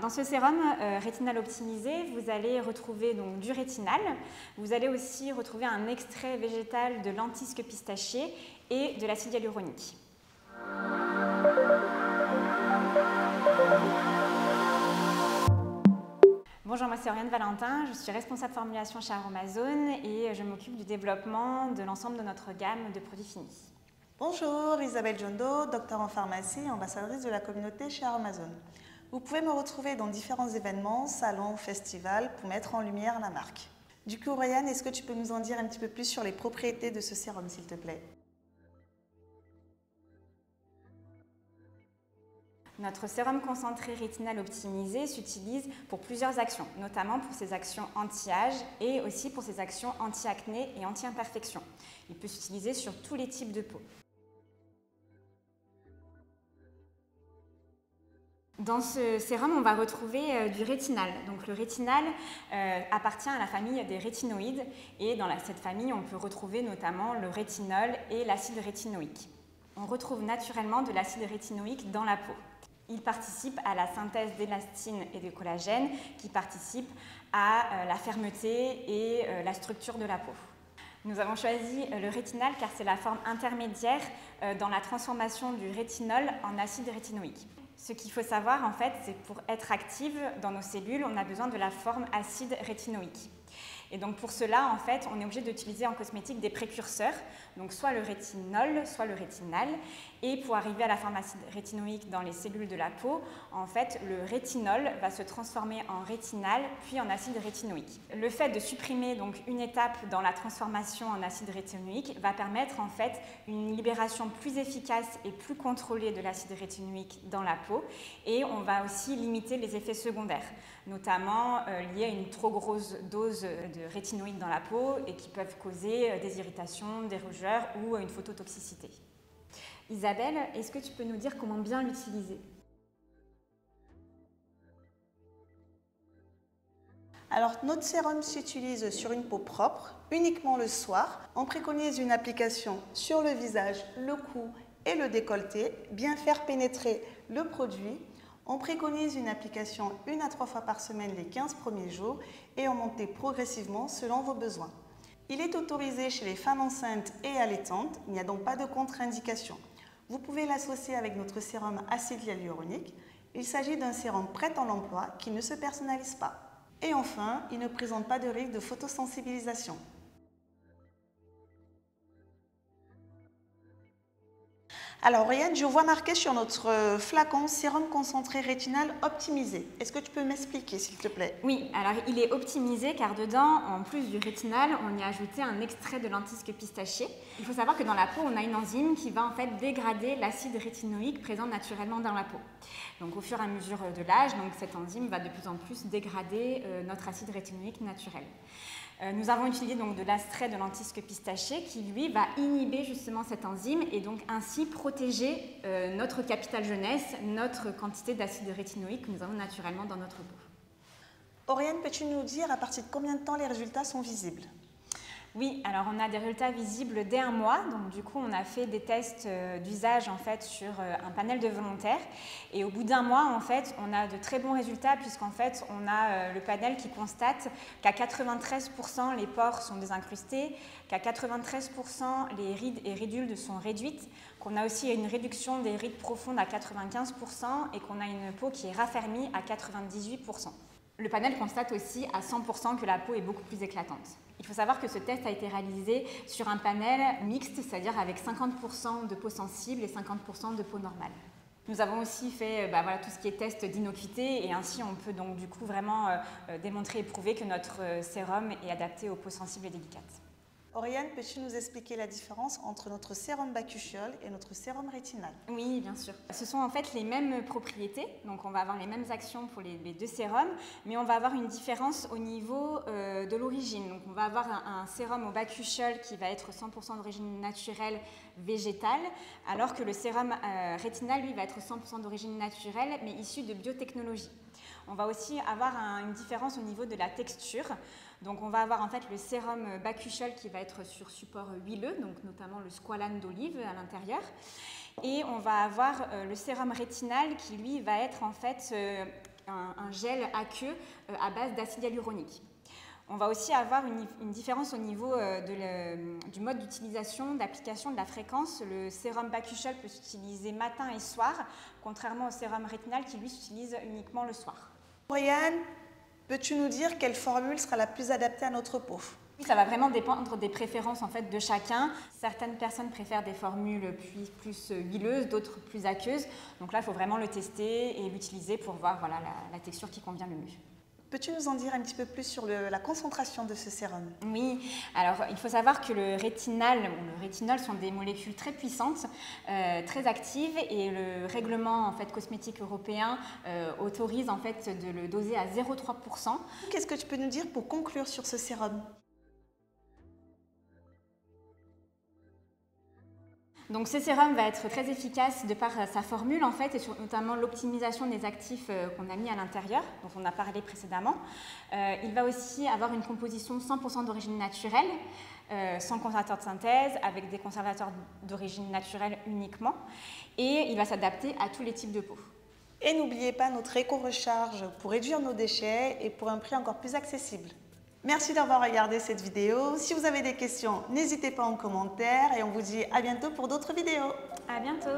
Dans ce sérum rétinal optimisé, vous allez retrouver donc du rétinal. Vous allez aussi retrouver un extrait végétal de lentisque pistachier et de l'acide hyaluronique. Bonjour, moi c'est Oriane Valentin, je suis responsable formulation chez Aromazone et je m'occupe du développement de l'ensemble de notre gamme de produits finis. Bonjour, Isabelle Jondo, docteur en pharmacie et ambassadrice de la communauté chez Aromazone. Vous pouvez me retrouver dans différents événements, salons, festivals pour mettre en lumière la marque. Du coup, Oriane, est-ce que tu peux nous en dire un petit peu plus sur les propriétés de ce sérum, s'il te plaît? Notre sérum concentré rétinal optimisé s'utilise pour plusieurs actions, notamment pour ses actions anti-âge et aussi pour ses actions anti-acné et anti-imperfection. Il peut s'utiliser sur tous les types de peau. Dans ce sérum, on va retrouver du rétinal. Donc, le rétinal appartient à la famille des rétinoïdes et dans cette famille, on peut retrouver notamment le rétinol et l'acide rétinoïque. On retrouve naturellement de l'acide rétinoïque dans la peau. Il participe à la synthèse d'élastine et de collagène qui participent à la fermeté et la structure de la peau. Nous avons choisi le rétinal car c'est la forme intermédiaire dans la transformation du rétinol en acide rétinoïque. Ce qu'il faut savoir, en fait, c'est pour être active dans nos cellules, on a besoin de la forme acide rétinoïque. Et donc pour cela, en fait, on est obligé d'utiliser en cosmétique des précurseurs, donc soit le rétinol, soit le rétinal. Et pour arriver à la forme acide rétinoïque dans les cellules de la peau, en fait, le rétinol va se transformer en rétinal, puis en acide rétinoïque. Le fait de supprimer donc une étape dans la transformation en acide rétinoïque va permettre en fait une libération plus efficace et plus contrôlée de l'acide rétinoïque dans la peau. Et on va aussi limiter les effets secondaires, notamment liés à une trop grosse dose de rétinoïdes dans la peau et qui peuvent causer des irritations, des rougeurs ou une phototoxicité. Isabelle, est-ce que tu peux nous dire comment bien l'utiliser? Alors, notre sérum s'utilise sur une peau propre, uniquement le soir. On préconise une application sur le visage, le cou et le décolleté, bien faire pénétrer le produit. On préconise une application 1 à 3 fois par semaine les 15 premiers jours et en monter progressivement selon vos besoins. Il est autorisé chez les femmes enceintes et allaitantes, il n'y a donc pas de contre-indication. Vous pouvez l'associer avec notre sérum acide hyaluronique. Il s'agit d'un sérum prêt à l'emploi qui ne se personnalise pas. Et enfin, il ne présente pas de risque de photosensibilisation. Alors, Oriane, je vois marqué sur notre flacon sérum concentré rétinal optimisé. Est-ce que tu peux m'expliquer, s'il te plaît? Oui, alors il est optimisé car dedans, en plus du rétinal, on y a ajouté un extrait de lentisque pistachier. Il faut savoir que dans la peau, on a une enzyme qui va en fait dégrader l'acide rétinoïque présent naturellement dans la peau. Donc au fur et à mesure de l'âge, cette enzyme va de plus en plus dégrader notre acide rétinoïque naturel. Nous avons utilisé donc de l'extrait de lentisque pistachier qui lui va inhiber justement cette enzyme et donc ainsi protéger notre capital jeunesse, notre quantité d'acide rétinoïque que nous avons naturellement dans notre peau. Oriane, peux-tu nous dire à partir de combien de temps les résultats sont visibles? Oui, alors on a des résultats visibles dès un mois, donc du coup on a fait des tests d'usage en fait sur un panel de volontaires et au bout d'un mois en fait on a de très bons résultats puisqu'en fait on a le panel qui constate qu'à 93% les pores sont désincrustés, qu'à 93% les rides et ridules sont réduites, qu'on a aussi une réduction des rides profondes à 95% et qu'on a une peau qui est raffermie à 98%. Le panel constate aussi à 100% que la peau est beaucoup plus éclatante. Il faut savoir que ce test a été réalisé sur un panel mixte, c'est-à-dire avec 50% de peau sensible et 50% de peau normale. Nous avons aussi fait tout ce qui est test d'innocuité et ainsi on peut donc du coup vraiment démontrer et prouver que notre sérum est adapté aux peaux sensibles et délicates. Oriane, peux-tu nous expliquer la différence entre notre sérum bakuchiol et notre sérum rétinal? Oui, bien sûr. Ce sont en fait les mêmes propriétés, donc on va avoir les mêmes actions pour les deux sérums, mais on va avoir une différence au niveau de l'origine. Donc on va avoir un sérum au bakuchiol qui va être 100% d'origine naturelle végétale, alors que le sérum rétinal, lui, va être 100% d'origine naturelle, mais issu de biotechnologie. On va aussi avoir une différence au niveau de la texture. Donc on va avoir en fait le sérum bakuchiol qui va être sur support huileux, donc notamment le squalane d'olive à l'intérieur. Et on va avoir le sérum rétinal qui lui va être en fait un gel aqueux à base d'acide hyaluronique. On va aussi avoir une différence au niveau du mode d'utilisation, d'application, de la fréquence. Le sérum Bakuchiol peut s'utiliser matin et soir, contrairement au sérum rétinal qui lui s'utilise uniquement le soir. Oriane, peux-tu nous dire quelle formule sera la plus adaptée à notre peau? Oui, ça va vraiment dépendre des préférences en fait, de chacun. Certaines personnes préfèrent des formules plus huileuses, d'autres plus aqueuses. Donc là, il faut vraiment le tester et l'utiliser pour voir voilà, la texture qui convient le mieux. Peux-tu nous en dire un petit peu plus sur la concentration de ce sérum? Oui, alors il faut savoir que le rétinal ou le rétinol sont des molécules très puissantes, très actives, et le règlement en fait, cosmétique européen autorise en fait, de le doser à 0,3%. Qu'est-ce que tu peux nous dire pour conclure sur ce sérum? Donc ce sérum va être très efficace de par sa formule en fait, et notamment l'optimisation des actifs qu'on a mis à l'intérieur, dont on a parlé précédemment. Il va aussi avoir une composition 100% d'origine naturelle, sans conservateur de synthèse, avec des conservateurs d'origine naturelle uniquement, et il va s'adapter à tous les types de peau. Et n'oubliez pas notre éco-recharge pour réduire nos déchets et pour un prix encore plus accessible. Merci d'avoir regardé cette vidéo. Si vous avez des questions, n'hésitez pas en commentaire et on vous dit à bientôt pour d'autres vidéos. À bientôt.